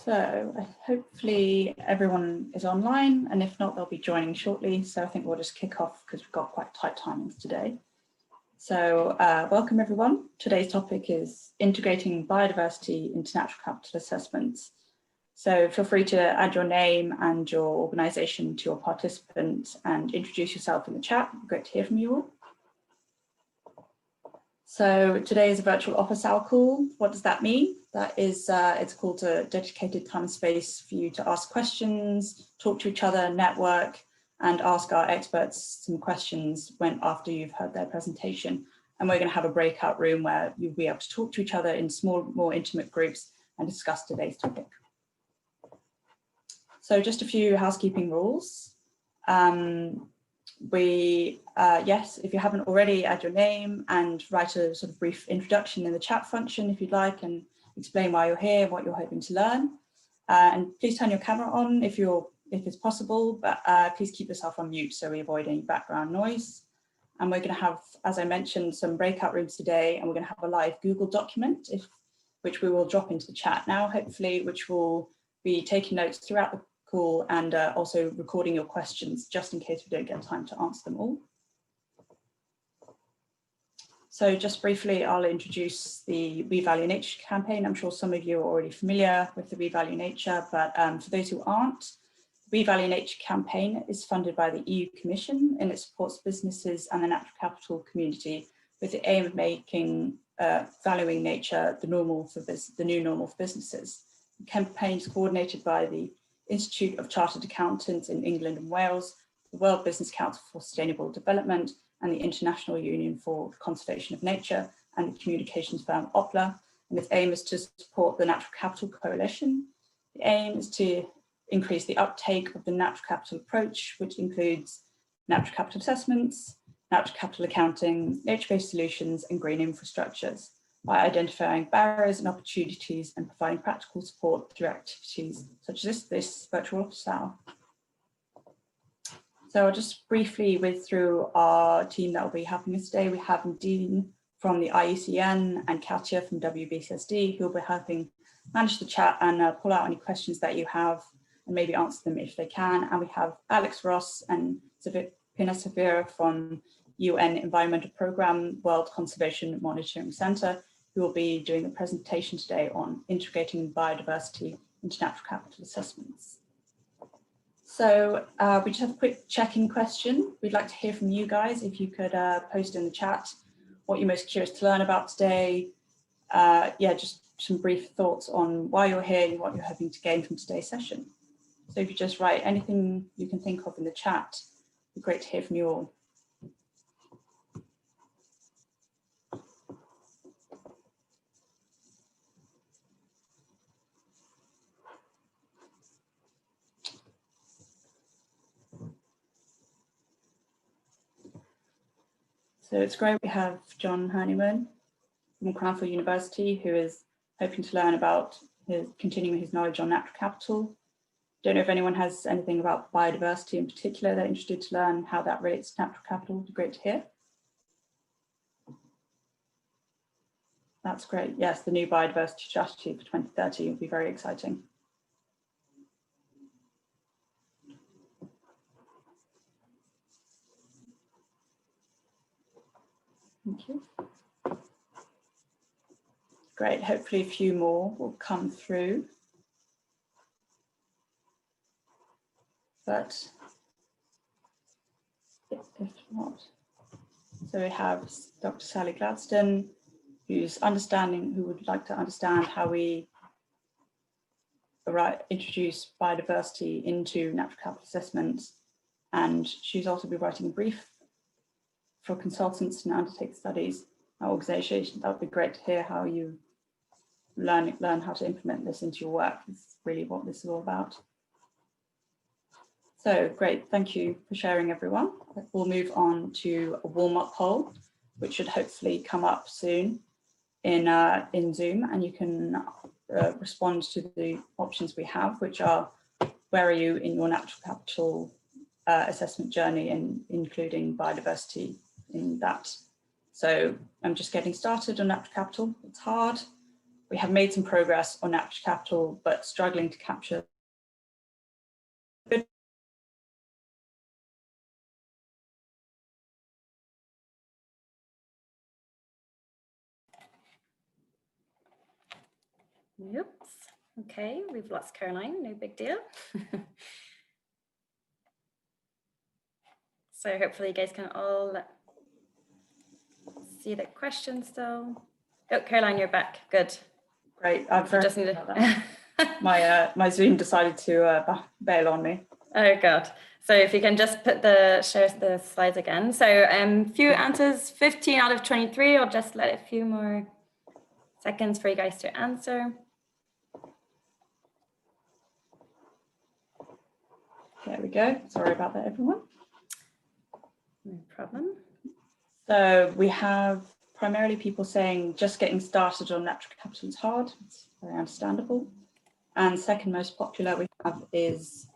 So hopefully everyone is online, and if not, they'll be joining shortly. So I think we'll just kick off because we've got quite tight timings today. So welcome everyone. Today's topic is integrating biodiversity into natural capital assessments. So feel free to add your name and your organisation to your participants and introduce yourself in the chat. Great to hear from you all. So today is a virtual office hour call. What does that mean? That is, it's a call to dedicated time and space for you to ask questions, talk to each other, network, and ask our experts some questions after you've heard their presentation. And we're going to have a breakout room where you'll be able to talk to each other in small, more intimate groups and discuss today's topic. So just a few housekeeping rules. Yes, if you haven't already, add your name and write a sort of brief introduction in the chat function if you'd like, and explain why you're here, what you're hoping to learn. And please turn your camera on if it's possible, but please keep yourself on mute so we avoid any background noise. And we're going to have, as I mentioned, some breakout rooms today, and we're going to have a live Google document, which we will drop into the chat now, hopefully, which will be taking notes throughout the call and also recording your questions just in case we don't get time to answer them all. So just briefly, I'll introduce the We Value Nature campaign. I'm sure some of you are already familiar with the We Value Nature, but for those who aren't, the We Value Nature campaign is funded by the EU Commission, and it supports businesses and the natural capital community with the aim of making valuing nature the new normal for businesses. The campaign is coordinated by the Institute of Chartered Accountants in England and Wales, the World Business Council for Sustainable Development, and the International Union for the Conservation of Nature, and the communications firm Opla. And its aim is to support the Natural Capital Coalition. The aim is to increase the uptake of the natural capital approach, which includes natural capital assessments, natural capital accounting, nature-based solutions, and green infrastructures, by identifying barriers and opportunities and providing practical support through activities such as this virtual office hour. So I'll just briefly whiz through our team that will be helping us today. We have Nadine from the IUCN and Katya from WBCSD, who will be helping manage the chat and pull out any questions that you have and maybe answer them if they can. And we have Alex Ross and Pina Savira from UN Environmental Programme World Conservation Monitoring Centre, who will be doing the presentation today on integrating biodiversity into natural capital assessments. So we just have a quick check-in question. We'd like to hear from you guys. If you could post in the chat what you're most curious to learn about today. Yeah, just some brief thoughts on why you're here and what you're hoping to gain from today's session. So if you just write anything you can think of in the chat, it'd be great to hear from you all. So it's great we have John Honeyman from Cranfield University, who is hoping to learn about continuing his knowledge on natural capital. Don't know if anyone has anything about biodiversity in particular they're interested to learn how that relates to natural capital. It'd be great to hear. That's great. Yes, the new biodiversity strategy for 2030 would be very exciting. Thank you. Great, hopefully a few more will come through. But if not, so we have Dr. Sally Gladstone, who would like to understand how we introduce biodiversity into natural capital assessments. And she's also been writing a brief for consultants to undertake studies at organizations. That would be great to hear how you learn how to implement this into your work. Is really what this is all about. So great, thank you for sharing, everyone. We'll move on to a warm-up poll, which should hopefully come up soon in Zoom, and you can respond to the options we have, which are: where are you in your natural capital assessment journey, and including biodiversity in that. So I'm just getting started on natural capital. It's hard. we have made some progress on natural capital, but struggling to capture Oops. Okay, we've lost Caroline, no big deal. So hopefully you guys can all see the question still. Oh, Caroline, you're back. Good. Great. I've just need to my Zoom decided to bail on me. Oh God. So if you can just put share the slides again. So few answers, 15 out of 23. I'll just let a few more seconds for you guys to answer. There we go. Sorry about that, everyone. No problem. So we have primarily people saying just getting started on natural capital is hard. It's very understandable. And second most popular we have is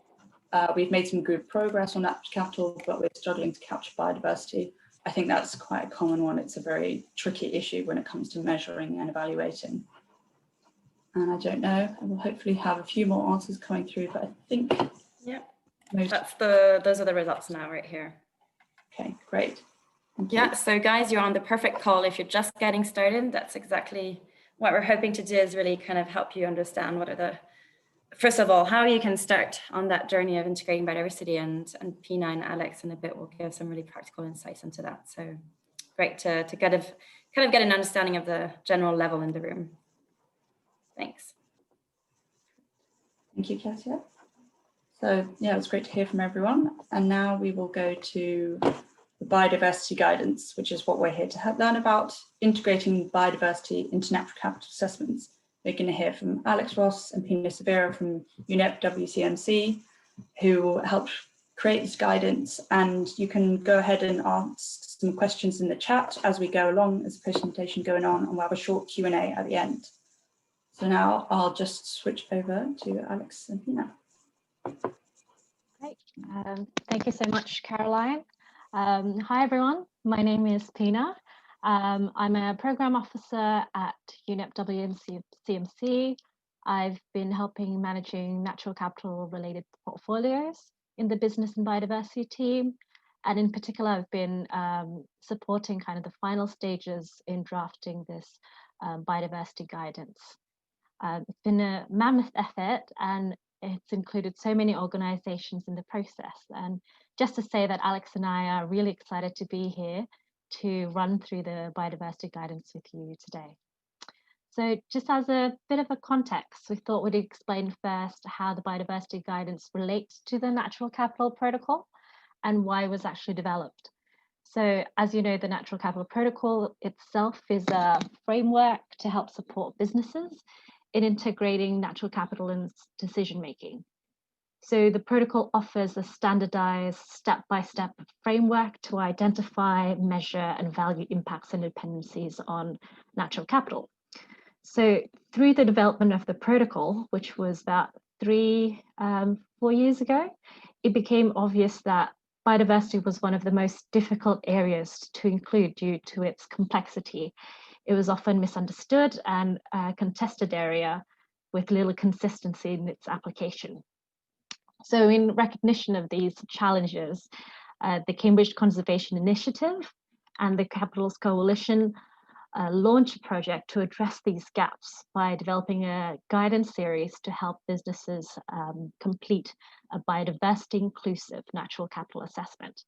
we've made some good progress on natural capital, but we're struggling to capture biodiversity. I think that's quite a common one. It's a very tricky issue when it comes to measuring and evaluating. And I don't know, I will hopefully have a few more answers coming through, but I think those are the results now right here. Okay, great. Yeah, so guys, you're on the perfect call. If you're just getting started, that's exactly what we're hoping to do, is really kind of help you understand what are first of all, how you can start on that journey of integrating biodiversity, and Pina and Alex in a bit will give some really practical insights into that. So great to kind of get an understanding of the general level in the room. Thanks. Thank you, Katia. So yeah, it was great to hear from everyone. And now we will go to the biodiversity guidance, which is what we're here to learn about, integrating biodiversity into natural capital assessments. We're going to hear from Alex Ross and Pina Severa from UNEP WCMC, who helped create this guidance. And you can go ahead and ask some questions in the chat as we go along, as the presentation going on, and we'll have a short Q&A at the end. So now I'll just switch over to Alex and Pina. Great. Thank you so much, Caroline. Hi, everyone. My name is Pina. I'm a program officer at UNEP WCMC. I've been helping managing natural capital related portfolios in the business and biodiversity team. And in particular, I've been supporting kind of the final stages in drafting this biodiversity guidance. It's been a mammoth effort, and it's included so many organizations in the process. And just to say that Alex and I are really excited to be here to run through the biodiversity guidance with you today. So just as a bit of a context, we thought we'd explain first how the biodiversity guidance relates to the natural capital protocol and why it was actually developed. So as you know, the natural capital protocol itself is a framework to help support businesses in integrating natural capital in decision-making. So the protocol offers a standardized step-by-step framework to identify, measure, and value impacts and dependencies on natural capital. So through the development of the protocol, which was about 4 years ago, it became obvious that biodiversity was one of the most difficult areas to include due to its complexity. It was often misunderstood and a contested area with little consistency in its application. So in recognition of these challenges, the Cambridge Conservation Initiative and the Capitals Coalition launched a project to address these gaps by developing a guidance series to help businesses complete a biodiversity inclusive natural capital assessment.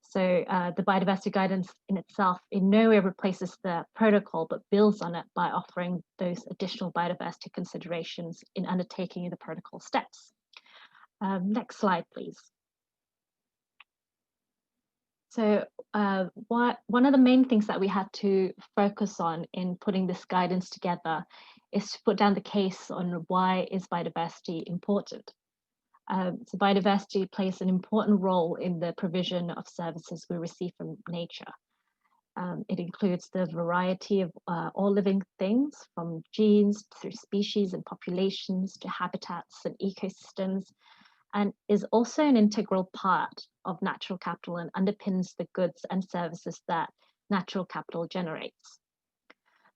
So the biodiversity guidance in itself in no way replaces the protocol, but builds on it by offering those additional biodiversity considerations in undertaking the protocol steps. Next slide, please. So one of the main things that we had to focus on in putting this guidance together is to put down the case on why is biodiversity important. So biodiversity plays an important role in the provision of services we receive from nature. It includes the variety of all living things, from genes through species and populations to habitats and ecosystems, and is also an integral part of natural capital and underpins the goods and services that natural capital generates.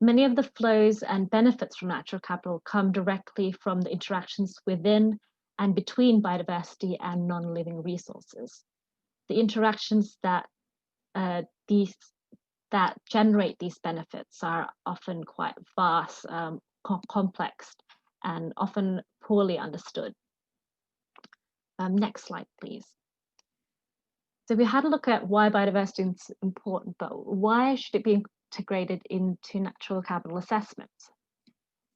Many of the flows and benefits from natural capital come directly from the interactions within and between biodiversity and non-living resources. The interactions that generate these benefits are often quite vast, complex, and often poorly understood. Next slide, please. So we had a look at why biodiversity is important, but why should it be integrated into natural capital assessments?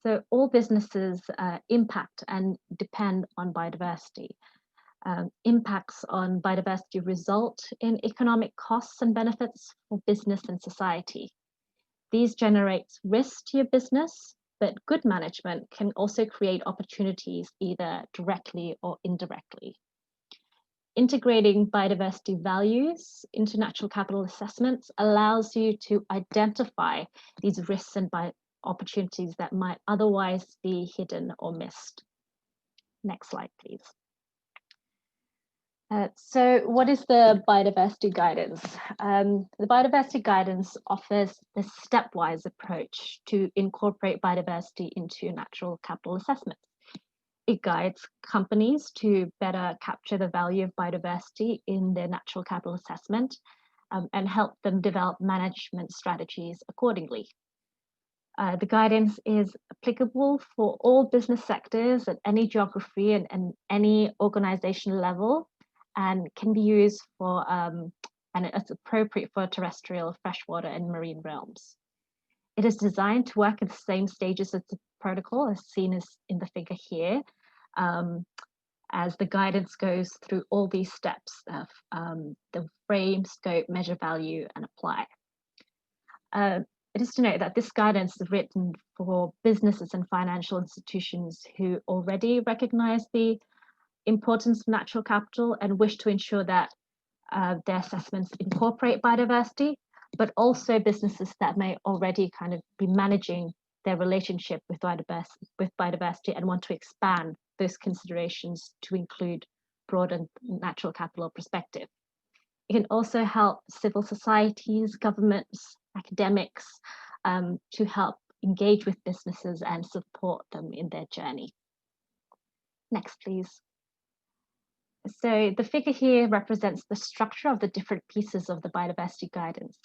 So all businesses impact and depend on biodiversity. Impacts on biodiversity result in economic costs and benefits for business and society. These generate risk to your business, but good management can also create opportunities either directly or indirectly. Integrating biodiversity values into natural capital assessments allows you to identify these risks and opportunities that might otherwise be hidden or missed. Next slide, please. So what is the biodiversity guidance? The biodiversity guidance offers a stepwise approach to incorporate biodiversity into natural capital assessments. It guides companies to better capture the value of biodiversity in their natural capital assessment and help them develop management strategies accordingly. The guidance is applicable for all business sectors at any geography and any organizational level, and can be used for, and it's appropriate for terrestrial, freshwater, and marine realms. It is designed to work at the same stages as the protocol, as seen as in the figure here, as the guidance goes through all these steps of the frame, scope, measure value, and apply. It is to note that this guidance is written for businesses and financial institutions who already recognize the importance of natural capital and wish to ensure that their assessments incorporate biodiversity, but also businesses that may already kind of be managing their relationship with biodiversity and want to expand those considerations to include broader natural capital perspective. It can also help civil societies, governments, academics to help engage with businesses and support them in their journey. Next, please. So the figure here represents the structure of the different pieces of the biodiversity guidance.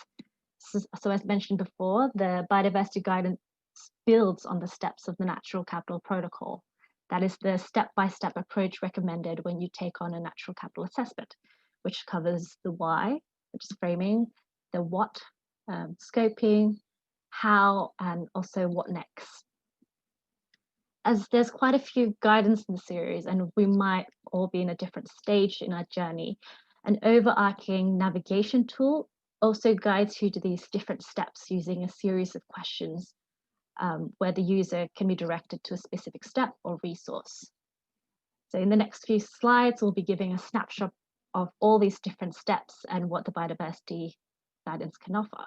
So as mentioned before, the biodiversity guidance builds on the steps of the natural capital protocol. That is the step-by-step approach recommended when you take on a natural capital assessment, which covers the why, which is framing, the what, scoping, how, and also what next. As there's quite a few guidance in the series, and we might all be in a different stage in our journey, an overarching navigation tool also guides you to these different steps using a series of questions where the user can be directed to a specific step or resource. So in the next few slides, we'll be giving a snapshot of all these different steps and what the biodiversity guidance can offer.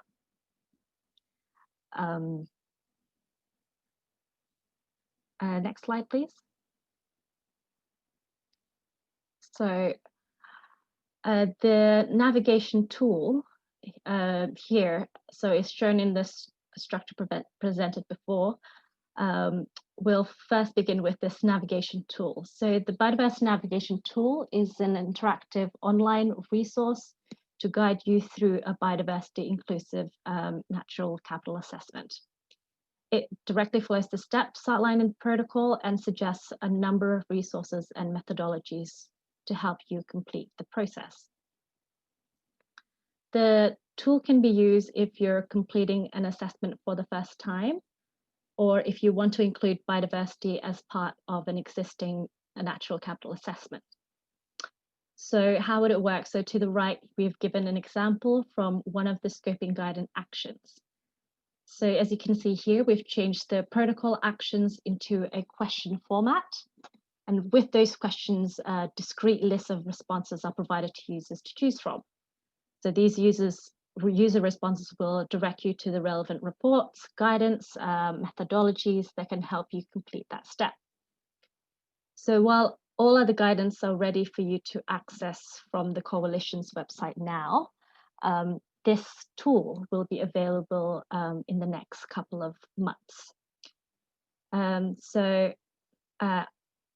Next slide, please. So the navigation tool here, so it's shown in this structure presented before. We'll first begin with this navigation tool. So the biodiversity navigation tool is an interactive online resource to guide you through a biodiversity inclusive natural capital assessment. It directly follows the steps outlined in the protocol and suggests a number of resources and methodologies to help you complete the process. The tool can be used if you're completing an assessment for the first time, or if you want to include biodiversity as part of an existing natural capital assessment. So how would it work? So to the right, we've given an example from one of the scoping guidance actions. So as you can see here, we've changed the protocol actions into a question format. And with those questions, a discrete list of responses are provided to users to choose from. So these user responses will direct you to the relevant reports, guidance, methodologies that can help you complete that step. So while all other guidance are ready for you to access from the Coalition's website now, this tool will be available in the next couple of months.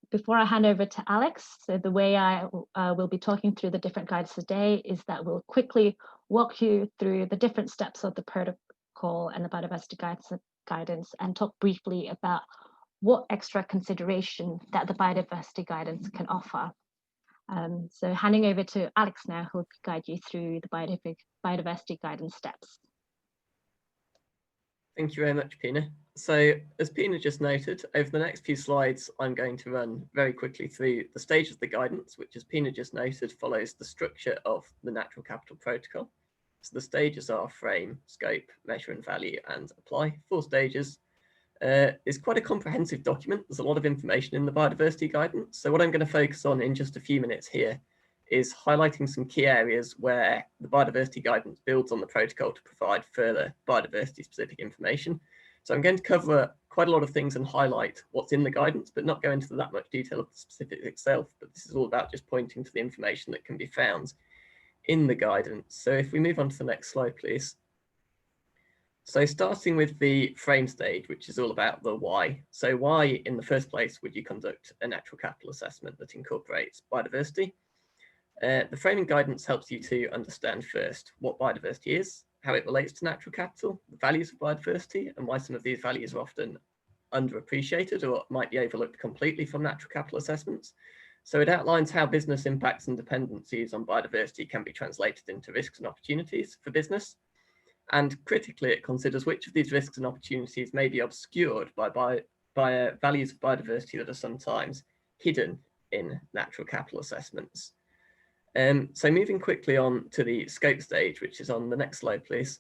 Before I hand over to Alex, so the way I will be talking through the different guides today is that we'll quickly walk you through the different steps of the protocol and the biodiversity guidance and talk briefly about what extra consideration that the biodiversity guidance can offer. So handing over to Alex now, who will guide you through the biodiversity guidance steps. Thank you very much, Pina. So as Pina just noted, over the next few slides, I'm going to run very quickly through the stages of the guidance, which as Pina just noted, follows the structure of the Natural Capital Protocol. So the stages are frame, scope, measure and value, and apply. 4 stages. It's quite a comprehensive document. There's a lot of information in the biodiversity guidance. So what I'm going to focus on in just a few minutes here is highlighting some key areas where the biodiversity guidance builds on the protocol to provide further biodiversity specific information. So I'm going to cover quite a lot of things and highlight what's in the guidance, but not go into that much detail of the specific itself. But this is all about just pointing to the information that can be found in the guidance. So if we move on to the next slide, please. So starting with the frame stage, which is all about the why. So why in the first place would you conduct a natural capital assessment that incorporates biodiversity? The framing guidance helps you to understand first what biodiversity is, how it relates to natural capital, the values of biodiversity, and why some of these values are often underappreciated or might be overlooked completely from natural capital assessments. So it outlines how business impacts and dependencies on biodiversity can be translated into risks and opportunities for business. And critically, it considers which of these risks and opportunities may be obscured by values of biodiversity that are sometimes hidden in natural capital assessments. So moving quickly on to the scope stage, which is on the next slide, please.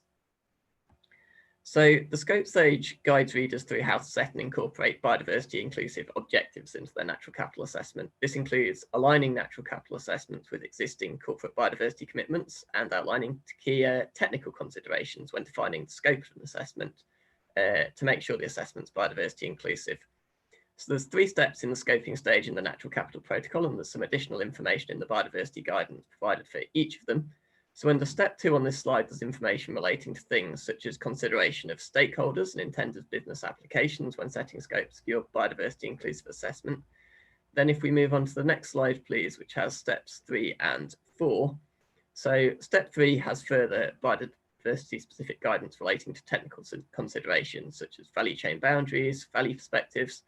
So the scope stage guides readers through how to set and incorporate biodiversity inclusive objectives into their natural capital assessment. This includes aligning natural capital assessments with existing corporate biodiversity commitments and outlining key technical considerations when defining the scope of an assessment to make sure the assessment's biodiversity inclusive. So there's 3 steps in the scoping stage in the Natural Capital Protocol, and there's some additional information in the biodiversity guidance provided for each of them. So under step 2 on this slide, there's information relating to things such as consideration of stakeholders and intended business applications when setting scopes for your biodiversity inclusive assessment. Then if we move on to the next slide, please, which has steps 3 and 4. So step 3 has further biodiversity specific guidance relating to technical considerations such as value chain boundaries, value perspectives,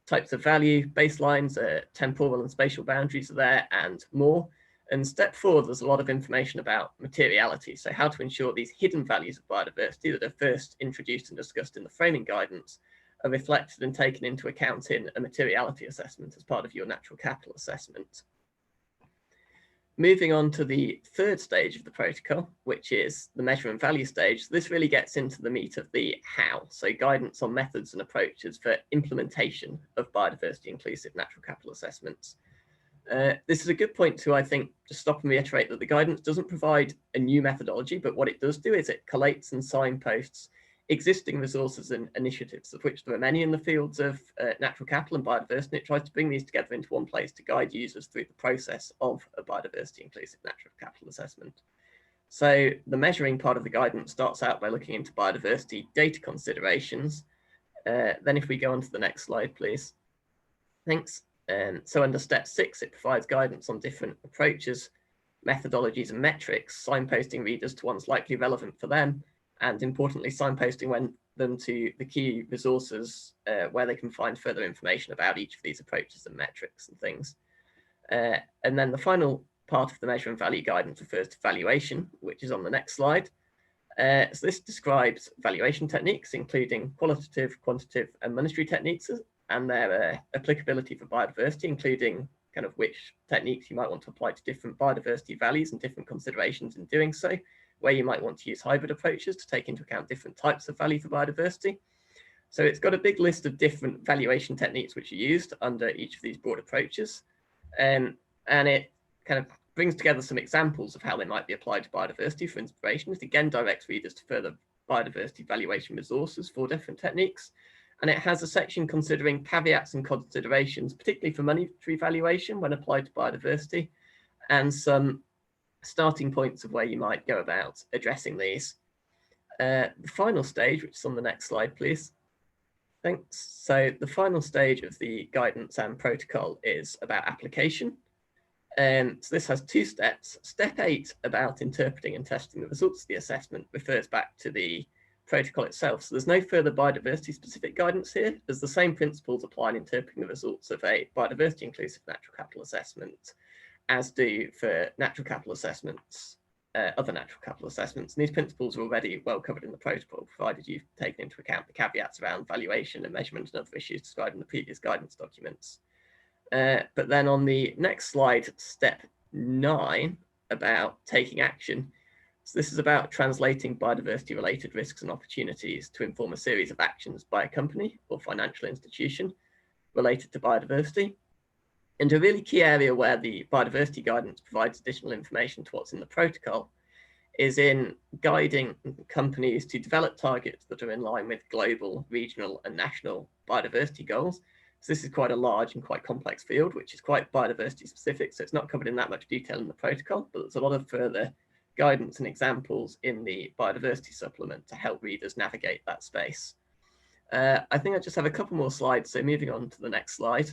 types of value, baselines, temporal and spatial boundaries are there, and more. And step 4, there's a lot of information about materiality. So how to ensure these hidden values of biodiversity that are first introduced and discussed in the framing guidance are reflected and taken into account in a materiality assessment as part of your natural capital assessment. Moving on to the 3rd stage of the protocol, which is the measure and value stage. This really gets into the meat of the how, so guidance on methods and approaches for implementation of biodiversity inclusive natural capital assessments. This is a good point to, I think, just stop and reiterate that the guidance doesn't provide a new methodology, but what it does do is it collates and signposts existing resources and initiatives, of which there are many in the fields of natural capital and biodiversity, and it tries to bring these together into one place to guide users through the process of a biodiversity inclusive natural capital assessment. So the measuring part of the guidance starts out by looking into biodiversity data considerations. Then if we go on to the next slide, please. Thanks. So under step 6, it provides guidance on different approaches, methodologies and metrics, signposting readers to ones likely relevant for them, and importantly, signposting them to the key resources where they can find further information about each of these approaches and metrics and things. And then the final part of the measure and value guidance refers to valuation, which is on the next slide. So this describes valuation techniques, including qualitative, quantitative, and monetary techniques, and their applicability for biodiversity, including kind of which techniques you might want to apply to different biodiversity values and different considerations in doing so, where you might want to use hybrid approaches to take into account different types of value for biodiversity. So it's got a big list of different valuation techniques which are used under each of these broad approaches. And it kind of brings together some examples of how they might be applied to biodiversity for inspiration. It again directs readers to further biodiversity valuation resources for different techniques. And it has a section considering caveats and considerations, particularly for monetary valuation when applied to biodiversity, and some starting points of where you might go about addressing these. The final stage, which is on the next slide, please. Thanks. So the final stage of the guidance and protocol is about application. So this has 2 steps. Step 8 about interpreting and testing the results of the assessment refers back to the protocol itself. So there's no further biodiversity specific guidance here, as the same principles apply in interpreting the results of a biodiversity inclusive natural capital assessment as do for natural capital assessments, other natural capital assessments. And these principles are already well covered in the protocol, provided you've taken into account the caveats around valuation and measurement and other issues described in the previous guidance documents. But then on the next slide, step 9, about taking action. So this is about translating biodiversity related risks and opportunities to inform a series of actions by a company or financial institution related to biodiversity. And a really key area where the biodiversity guidance provides additional information to what's in the protocol is in guiding companies to develop targets that are in line with global, regional and national biodiversity goals. So this is quite a large and quite complex field, which is quite biodiversity specific. So it's not covered in that much detail in the protocol, but there's a lot of further guidance and examples in the biodiversity supplement to help readers navigate that space. I think I just have a couple more slides. So moving on to the next slide.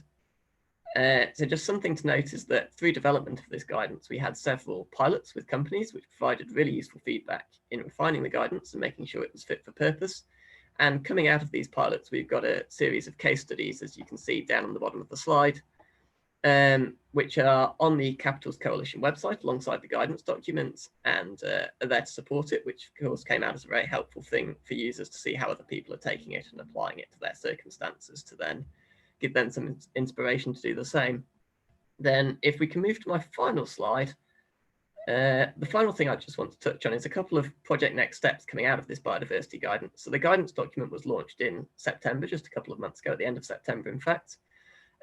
So just something to note is that through development of this guidance, we had several pilots with companies which provided really useful feedback in refining the guidance and making sure it was fit for purpose. And coming out of these pilots, we've got a series of case studies, as you can see down on the bottom of the slide, which are on the Capitals Coalition website alongside the guidance documents and are there to support it, which of course came out as a very helpful thing for users to see how other people are taking it and applying it to their circumstances to then give them some inspiration to do the same. Then if we can move to my final slide, the final thing I just want to touch on is a couple of project next steps coming out of this biodiversity guidance. So the guidance document was launched in September, just a couple of months ago, at the end of September, in fact.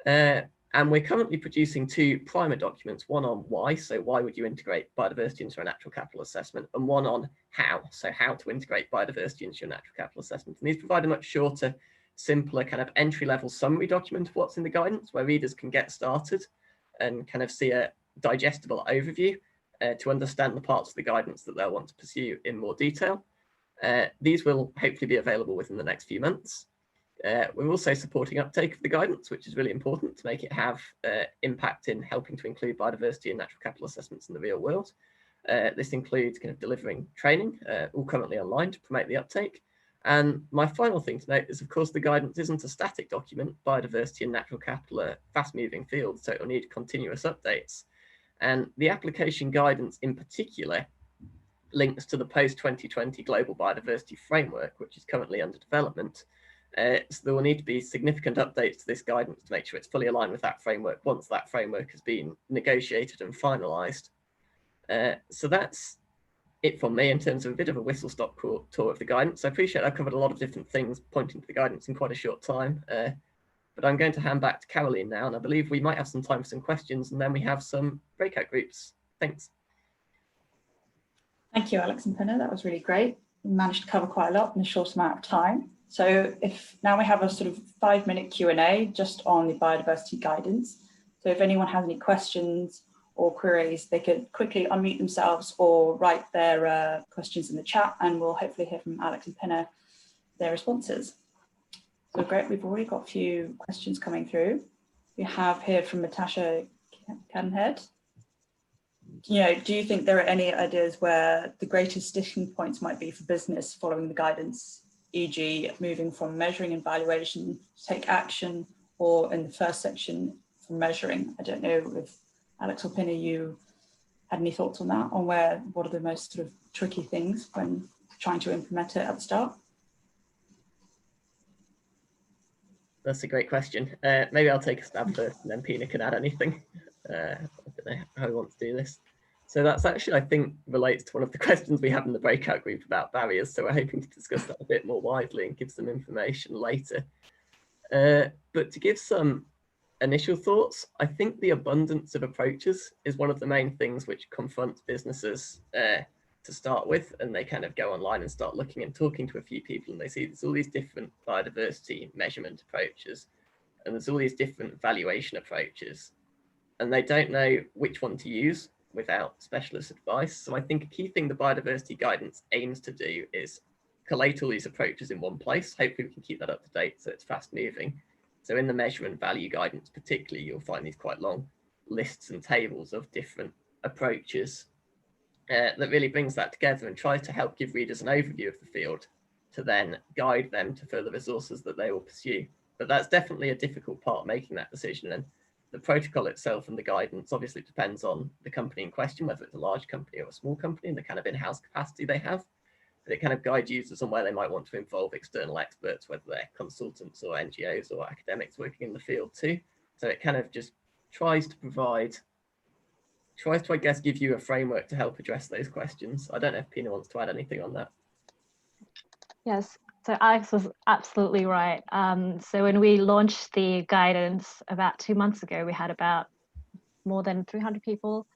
And we're currently producing 2 primer documents, one on why, so why would you integrate biodiversity into a natural capital assessment, and one on how, so how to integrate biodiversity into your natural capital assessment. And these provide a much shorter, simpler kind of entry-level summary document of what's in the guidance, where readers can get started and kind of see a digestible overview to understand the parts of the guidance that they'll want to pursue in more detail. These will hopefully be available within the next few months. We're also supporting uptake of the guidance, which is really important to make it have impact in helping to include biodiversity and natural capital assessments in the real world. This includes kind of delivering training, all currently online, to promote the uptake. And my final thing to note is, of course, the guidance isn't a static document. Biodiversity and natural capital are fast-moving fields, so it will need continuous updates. And the application guidance in particular links to the post-2020 Global Biodiversity Framework, which is currently under development. So there will need to be significant updates to this guidance to make sure it's fully aligned with that framework once that framework has been negotiated and finalised. So that's it from me in terms of a bit of a whistle-stop tour of the guidance. I appreciate I've covered a lot of different things pointing to the guidance in quite a short time, but I'm going to hand back to Caroline now, and I believe we might have some time for some questions, and then we have some breakout groups. Thanks. Thank you, Alex and Pinner. That was really great. We managed to cover quite a lot in a short amount of time. So if now we have a sort of 5-minute Q&A just on the biodiversity guidance. So if anyone has any questions or queries, they could quickly unmute themselves or write their questions in the chat, and we'll hopefully hear from Alex and Pinner their responses. So great, we've already got a few questions coming through. We have here from Natasha Cadenhead. Do you think there are any ideas where the greatest sticking points might be for business following the guidance, e.g. moving from measuring and evaluation to take action, or in the first section from measuring? I don't know if Alex or Pinner, you had any thoughts on that, on what are the most sort of tricky things when trying to implement it at the start? That's a great question. Maybe I'll take a stab first and then Pinner can add anything. I don't know how we want to do this. So that's actually, I think, relates to one of the questions we have in the breakout group about barriers. So we're hoping to discuss that a bit more widely and give some information later. But to give some initial thoughts, I think the abundance of approaches is one of the main things which confronts businesses to start with, and they kind of go online and start looking and talking to a few people, and they see there's all these different biodiversity measurement approaches, and there's all these different valuation approaches, and they don't know which one to use, without specialist advice. So I think a key thing the biodiversity guidance aims to do is collate all these approaches in one place. Hopefully we can keep that up to date so it's fast moving. So in the measure and value guidance particularly, you'll find these quite long lists and tables of different approaches that really brings that together and tries to help give readers an overview of the field to then guide them to further resources that they will pursue. But that's definitely a difficult part, making that decision. And the protocol itself and the guidance obviously depends on the company in question, whether it's a large company or a small company, and the kind of in-house capacity they have. But it kind of guides users on where they might want to involve external experts, whether they're consultants or NGOs or academics working in the field too. So it kind of just tries to, I guess, give you a framework to help address those questions. I don't know if Pina wants to add anything on that. Yes, so Alex was absolutely right. So when we launched the guidance about 2 months ago, we had about more than 300 people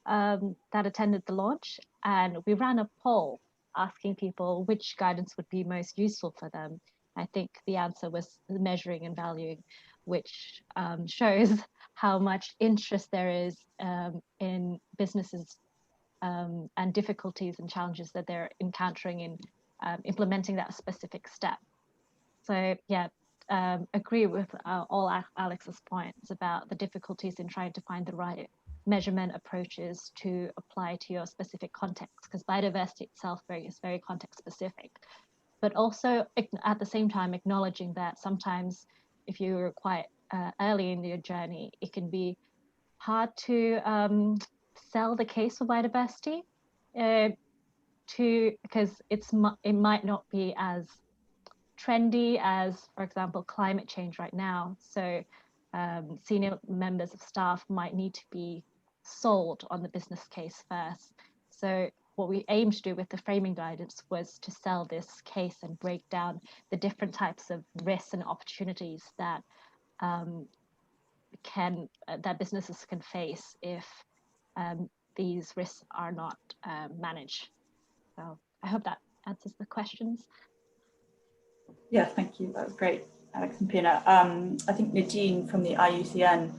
that attended the launch, and we ran a poll asking people which guidance would be most useful for them. I think the answer was measuring and valuing, which shows how much interest there is in businesses and difficulties and challenges that they're encountering in implementing that specific step. So yeah, agree with all Alex's points about the difficulties in trying to find the right measurement approaches to apply to your specific context, because biodiversity itself is very context specific, but also at the same time acknowledging that sometimes if you're quite early in your journey, it can be hard to sell the case for biodiversity because it might not be as trendy as, for example, climate change right now. So senior members of staff might need to be sold on the business case first. So what we aimed to do with the framing guidance was to sell this case and break down the different types of risks and opportunities that that businesses can face if these risks are not managed. So I hope that answers the questions. Yeah, thank you. That was great, Alex and Pina. I think Nadine from the IUCN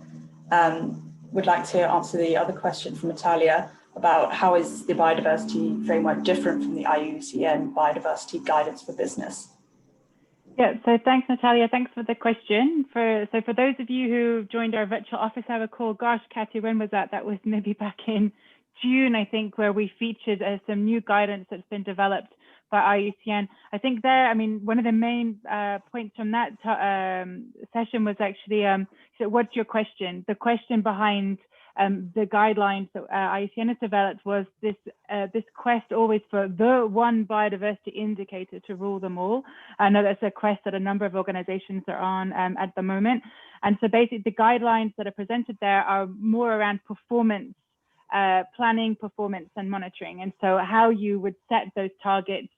would like to answer the other question from Natalia about how is the biodiversity framework different from the IUCN biodiversity guidance for business? Yeah, so thanks, Natalia. Thanks for the question. So for those of you who joined our virtual office hour call, gosh, Kathy, when was that? That was maybe back in June, I think, where we featured some new guidance that's been developed by IUCN. I think one of the main points from that session was actually, so what's your question? The question behind the guidelines that IUCN has developed was this quest always for the one biodiversity indicator to rule them all. I know that's a quest that a number of organizations are on at the moment. And so basically the guidelines that are presented there are more around performance, planning, performance and monitoring. And so how you would set those targets,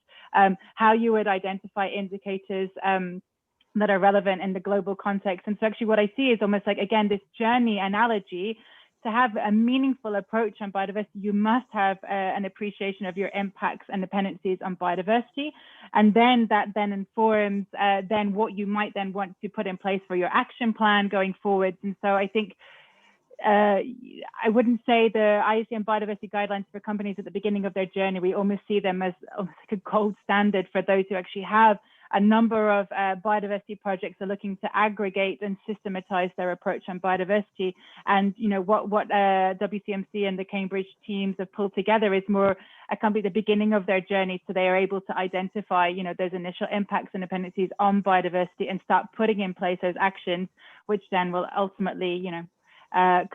how you would identify indicators that are relevant in the global context. And so actually what I see is almost like, again, this journey analogy. To have a meaningful approach on biodiversity, you must have an appreciation of your impacts and dependencies on biodiversity. And then that then informs then what you might then want to put in place for your action plan going forwards. And so I think I wouldn't say the IUCN biodiversity guidelines for companies at the beginning of their journey. We almost see them as almost like a gold standard for those who actually have a number of biodiversity projects are looking to aggregate and systematize their approach on biodiversity. And what WCMC and the Cambridge teams have pulled together is more a company at the beginning of their journey, so they are able to identify those initial impacts and dependencies on biodiversity and start putting in place those actions, which then will ultimately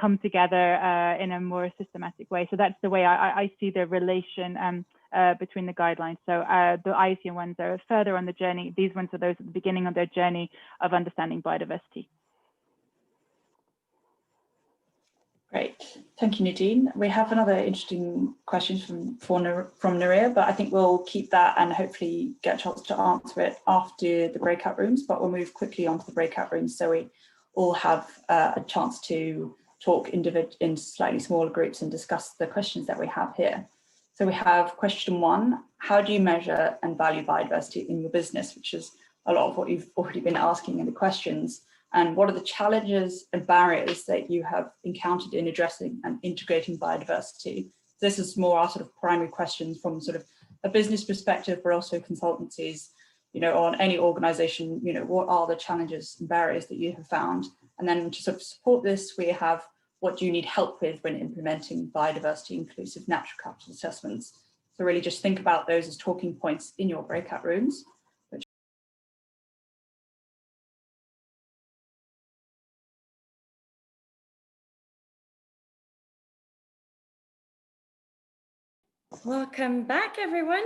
come together in a more systematic way. So that's the way I see the relation between the guidelines. So the IUCN ones are further on the journey. These ones are those at the beginning of their journey of understanding biodiversity. Great, thank you, Nadine. We have another interesting question from Nuria, but I think we'll keep that and hopefully get a chance to answer it after the breakout rooms, but we'll move quickly onto the breakout rooms so we all have a chance to talk in slightly smaller groups and discuss the questions that we have here. So we have question 1, how do you measure and value biodiversity in your business, which is a lot of what you've already been asking in the questions. And what are the challenges and barriers that you have encountered in addressing and integrating biodiversity? This is more our sort of primary questions from sort of a business perspective, but also consultancies, you know, on any organization, you know, what are the challenges and barriers that you have found? And then to sort of support this, we have what do you need help with when implementing biodiversity inclusive natural capital assessments. So really just think about those as talking points in your breakout rooms. Welcome back, everyone.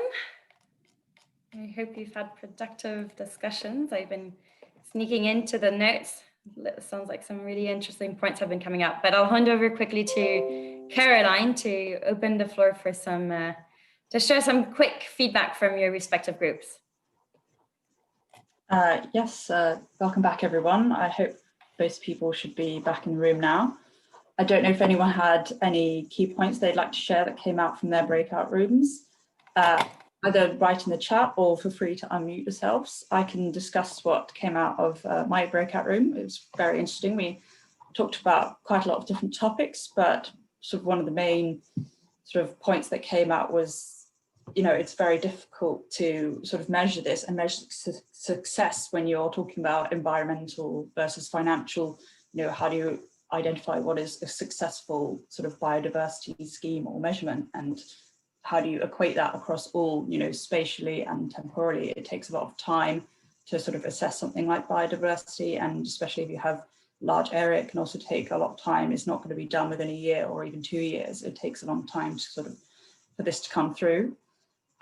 I hope you've had productive discussions. I've been sneaking into the notes. It sounds like some really interesting points have been coming up, but I'll hand over quickly to Caroline to open the floor for some, to share some quick feedback from your respective groups. Yes, welcome back, everyone. I hope most people should be back in the room now. I don't know if anyone had any key points they'd like to share that came out from their breakout rooms. Either write in the chat or feel free to unmute yourselves. I can discuss what came out of my breakout room. It was very interesting. We talked about quite a lot of different topics, but sort of one of the main sort of points that came out was, you know, it's very difficult to sort of measure this and measure success when you're talking about environmental versus financial. You know, how do you identify what is a successful sort of biodiversity scheme or measurement, and how do you equate that across all, you know, spatially and temporally? It takes a lot of time to sort of assess something like biodiversity, and especially if you have large area, it can also take a lot of time. It's not going to be done within a year or even 2 years. It takes a long time to sort of for this to come through.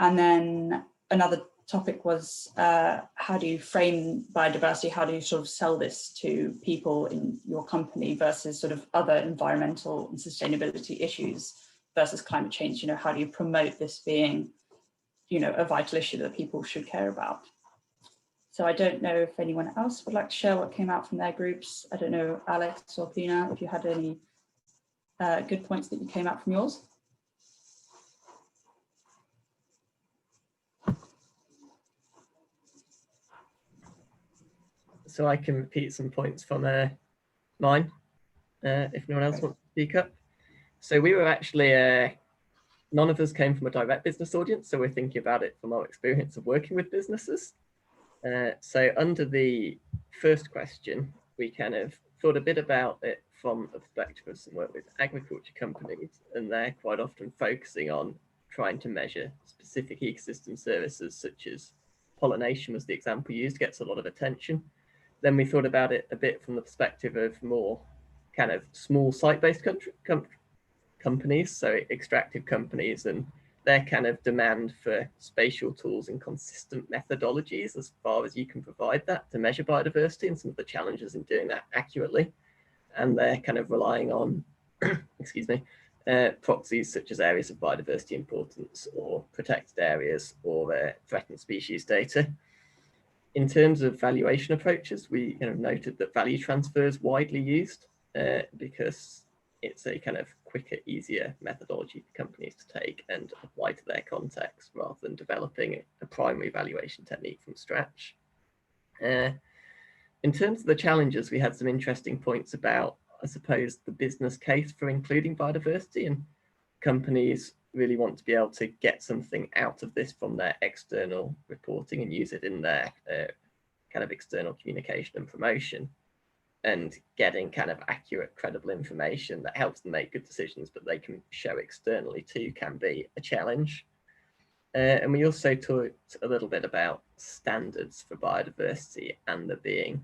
And then another topic was how do you frame biodiversity? How do you sort of sell this to people in your company versus sort of other environmental and sustainability issues versus climate change? You know, how do you promote this being, you know, a vital issue that people should care about? So I don't know if anyone else would like to share what came out from their groups. I don't know, Alex or Pina, if you had any good points that you came out from yours. So I can repeat some points from mine, if no one else wants to speak up. So we were actually, none of us came from a direct business audience, so we're thinking about it from our experience of working with businesses. So under the first question, we kind of thought a bit about it from the perspective of some work with agriculture companies, and they're quite often focusing on trying to measure specific ecosystem services, such as pollination was the example used, gets a lot of attention. Then we thought about it a bit from the perspective of more kind of small site-based companies, so extractive companies, and their kind of demand for spatial tools and consistent methodologies as far as you can provide that to measure biodiversity, and some of the challenges in doing that accurately. And they're kind of relying on, excuse me, proxies such as areas of biodiversity importance or protected areas or threatened species data. In terms of valuation approaches, we kind of noted that value transfer is widely used because it's a kind of quicker, easier methodology for companies to take and apply to their context rather than developing a primary valuation technique from scratch. In terms of the challenges, we had some interesting points about, I suppose, the business case for including biodiversity, and companies really want to be able to get something out of this from their external reporting and use it in their kind of external communication and promotion. And getting kind of accurate, credible information that helps them make good decisions, but they can show externally too, can be a challenge. And we also talked a little bit about standards for biodiversity, and there being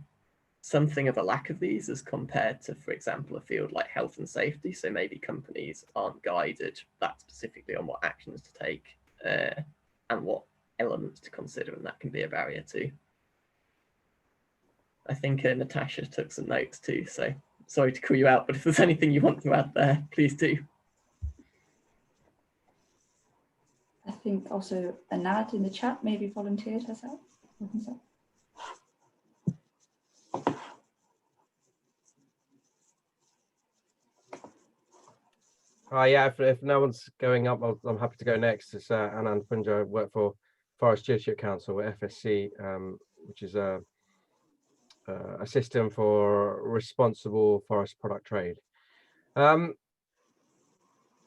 something of a lack of these as compared to, for example, a field like health and safety. So maybe companies aren't guided that specifically on what actions to take and what elements to consider, and that can be a barrier too. I think Natasha took some notes too, so sorry to call you out, but if there's anything you want to add there, please do. I think also Anad in the chat maybe volunteered herself. Yeah, if no one's going up, I'm happy to go next. It's Anand Punja. I work for Forest Stewardship Council, FSC, which is a a system for responsible forest product trade. There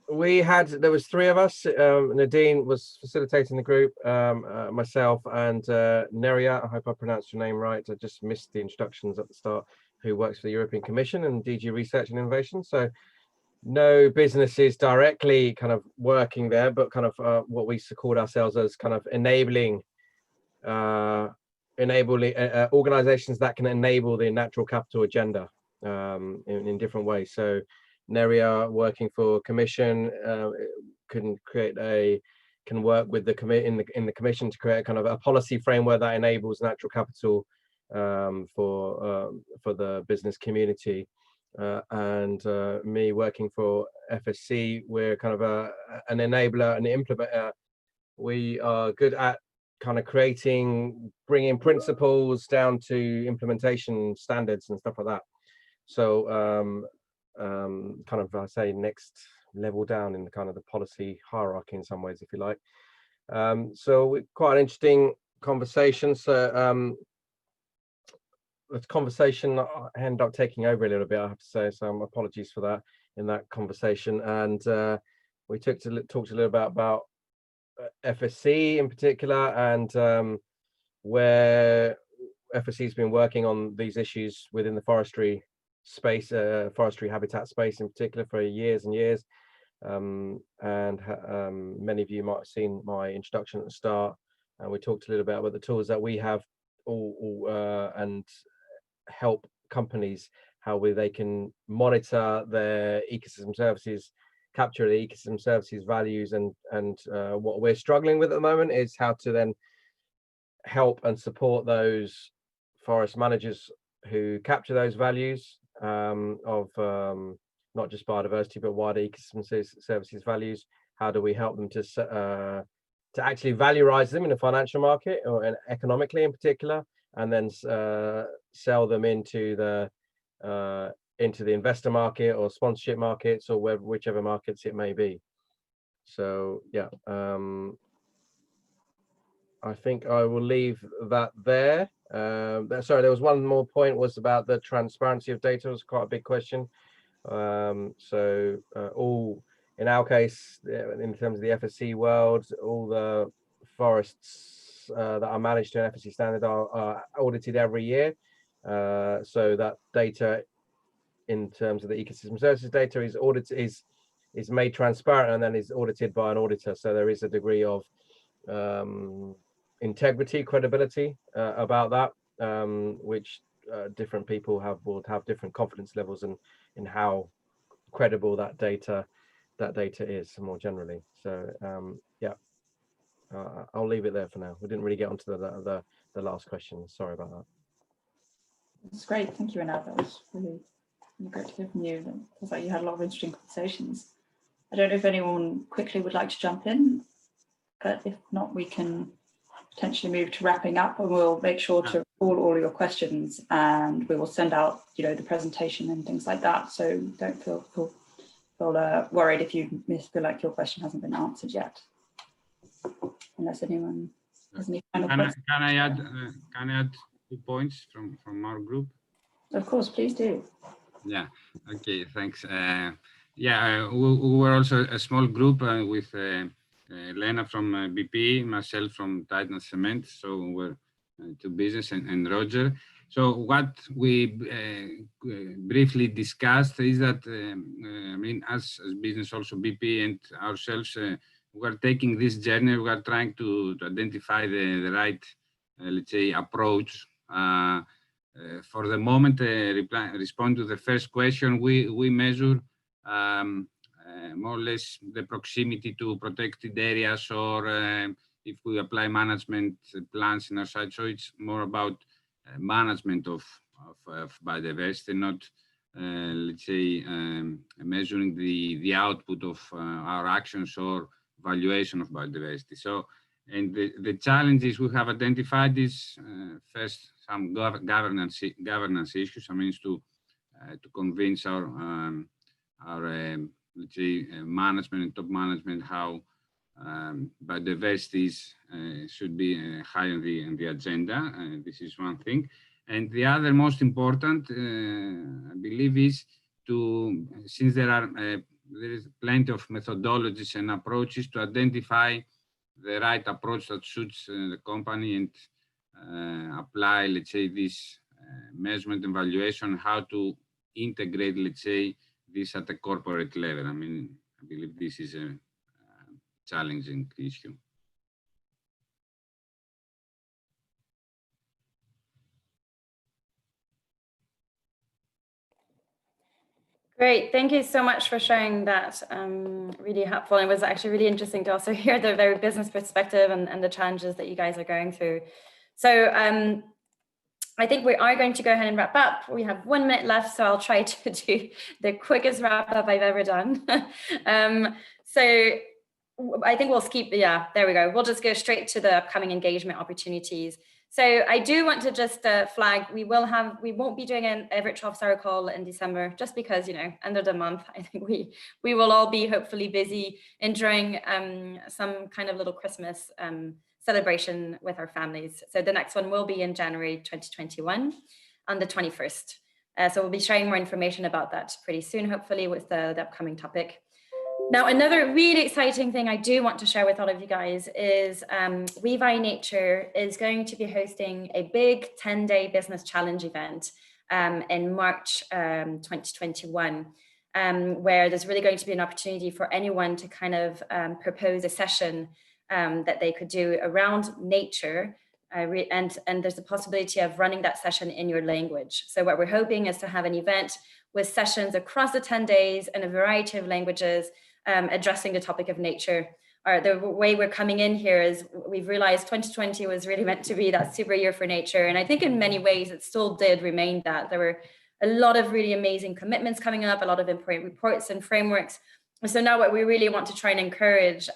was three of us. Nadine was facilitating the group, myself and Neria, I hope I pronounced your name right. I just missed the introductions at the start, who works for the European Commission and DG Research and Innovation. So no businesses directly kind of working there, but kind of what we called ourselves as kind of enabling organizations that can enable the natural capital agenda in different ways. So Neria, working for Commission, can work with the in the Commission to create kind of a policy framework that enables natural capital for the business community. And me working for FSC, we're kind of an enabler and implementer. We are good at kind of bringing principles down to implementation standards and stuff like that. So kind of, I say, next level down in the kind of the policy hierarchy in some ways, if you like. So quite an interesting conversation. So the conversation I ended up taking over a little bit, I have to say, so apologies for that in that conversation. And we talked a little about FSC in particular, and where FSC has been working on these issues within the forestry space, forestry habitat space in particular, for years and years. And many of you might have seen my introduction at the start, and we talked a little bit about the tools that we have and help companies how they can monitor their ecosystem services, capture the ecosystem services values, and what we're struggling with at the moment is how to then help and support those forest managers who capture those values of not just biodiversity but wider ecosystem services values. How do we help them to actually valorize them in a financial market or economically in particular, and then sell them into the investor market or sponsorship markets, or whichever markets it may be. So yeah, I think I will leave that there. Sorry, there was one more point, was about the transparency of data. It was quite a big question. All, in our case, in terms of the FSC world, all the forests that are managed to an FSC standard are audited every year. So that data, in terms of the ecosystem services data, is made transparent and then is audited by an auditor. So there is a degree of integrity, credibility about that, which different people will have different confidence levels in how credible that data is more generally. So yeah, I'll leave it there for now. We didn't really get onto the last question. Sorry about that. That's great. Thank you, Anna. That was really great to hear from you. It feels like you had a lot of interesting conversations. I don't know if anyone quickly would like to jump in, but if not, we can potentially move to wrapping up, and we'll make sure to recall all your questions, and we will send out, the presentation and things like that. So don't feel worried if you feel like your question hasn't been answered yet, unless anyone has any final questions. Can I add 2 points from our group? Of course, please do. Yeah. Okay. Thanks. Yeah, we were also a small group with Lena from BP, myself from Titan Cement. So we're to business, and Roger. So what we briefly discussed is that, I mean, as business, also BP and ourselves, we're taking this journey. We are trying to identify the right, let's say, approach. For the moment, respond to the first question, we measure more or less the proximity to protected areas, or if we apply management plans in our site. So it's more about management of biodiversity, not let's say measuring the output of our actions or valuation of biodiversity. So, and the challenges we have identified is first some governance issues. I mean, to convince our let's say management and top management how biodiversity should be high on the agenda. This is one thing. And the other most important, I believe, is since there is plenty of methodologies and approaches to identify the right approach that suits the company and apply, let's say, this measurement and evaluation, how to integrate, let's say, this at a corporate level. I mean, I believe this is a challenging issue. Great, thank you so much for sharing that. Really helpful. It was actually really interesting to also hear the very business perspective and the challenges that you guys are going through. So I think we are going to go ahead and wrap up. We have 1 minute left, so I'll try to do the quickest wrap up I've ever done. So I think we'll skip, yeah, there we go. We'll just go straight to the upcoming engagement opportunities. So I do want to just flag, we won't be doing a virtual office hour call in December, just because, you know, end of the month, I think we will all be hopefully busy enjoying some kind of little Christmas celebration with our families. So the next one will be in January 2021 on the 21st. So we'll be sharing more information about that pretty soon, hopefully, with the upcoming topic. Now, another really exciting thing I do want to share with all of you guys is We Value Nature is going to be hosting a big 10-day business challenge event in March 2021, where there's really going to be an opportunity for anyone to kind of propose a session that they could do around nature. And there's a possibility of running that session in your language. So what we're hoping is to have an event with sessions across the 10 days in a variety of languages, addressing the topic of nature. The way we're coming in here is we've realized 2020 was really meant to be that super year for nature. And I think in many ways it still did remain that. There were a lot of really amazing commitments coming up, a lot of important reports and frameworks. And so now what we really want to try and encourage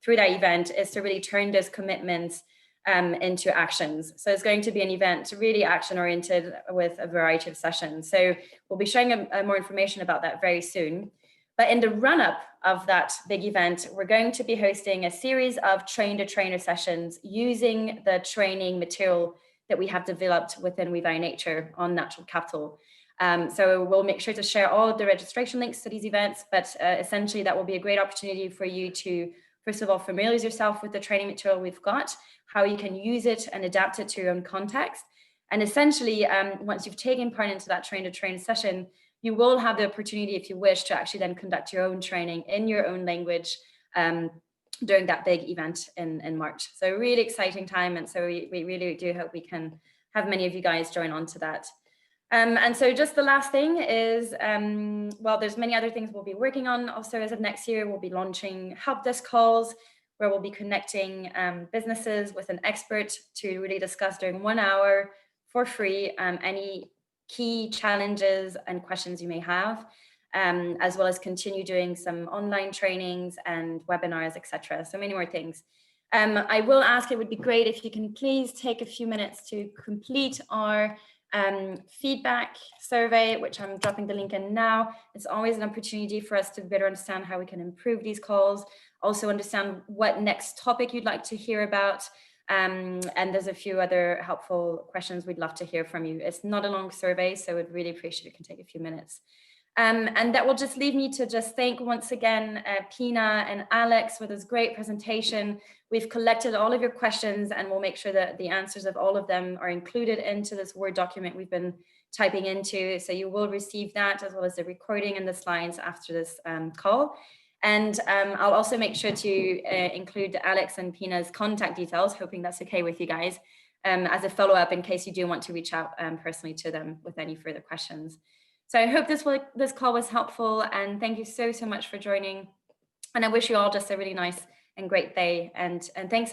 through that event is to really turn those commitments into actions. So it's going to be an event really action oriented with a variety of sessions. So we'll be sharing more information about that very soon. But in the run-up of that big event, we're going to be hosting a series of train-the-trainer sessions using the training material that we have developed within We Value Nature on natural capital. So we'll make sure to share all of the registration links to these events, but essentially that will be a great opportunity for you to, first of all, familiarize yourself with the training material we've got, how you can use it and adapt it to your own context. And essentially, once you've taken part into that train-to-train session, you will have the opportunity, if you wish, to actually then conduct your own training in your own language during that big event in March. So really exciting time. And so we really do hope we can have many of you guys join on to that. And so just the last thing is, well, there's many other things we'll be working on. Also, as of next year, we'll be launching help desk calls where we'll be connecting businesses with an expert to really discuss during 1 hour for free any key challenges and questions you may have, as well as continue doing some online trainings and webinars, etc. So many more things. I will ask, it would be great if you can please take a few minutes to complete our feedback survey, which I'm dropping the link in now. It's always an opportunity for us to better understand how we can improve these calls, also understand what next topic you'd like to hear about. And there's a few other helpful questions we'd love to hear from you. It's not a long survey, so I'd really appreciate it can take a few minutes. And that will just leave me to just thank once again Pina and Alex for this great presentation. We've collected all of your questions and we'll make sure that the answers of all of them are included into this Word document we've been typing into. So you will receive that as well as the recording and the slides after this call. And I'll also make sure to include Alex and Pina's contact details, hoping that's okay with you guys, as a follow-up in case you do want to reach out personally to them with any further questions. So I hope this call was helpful, and thank you so much for joining. And I wish you all just a really nice and great day. And thanks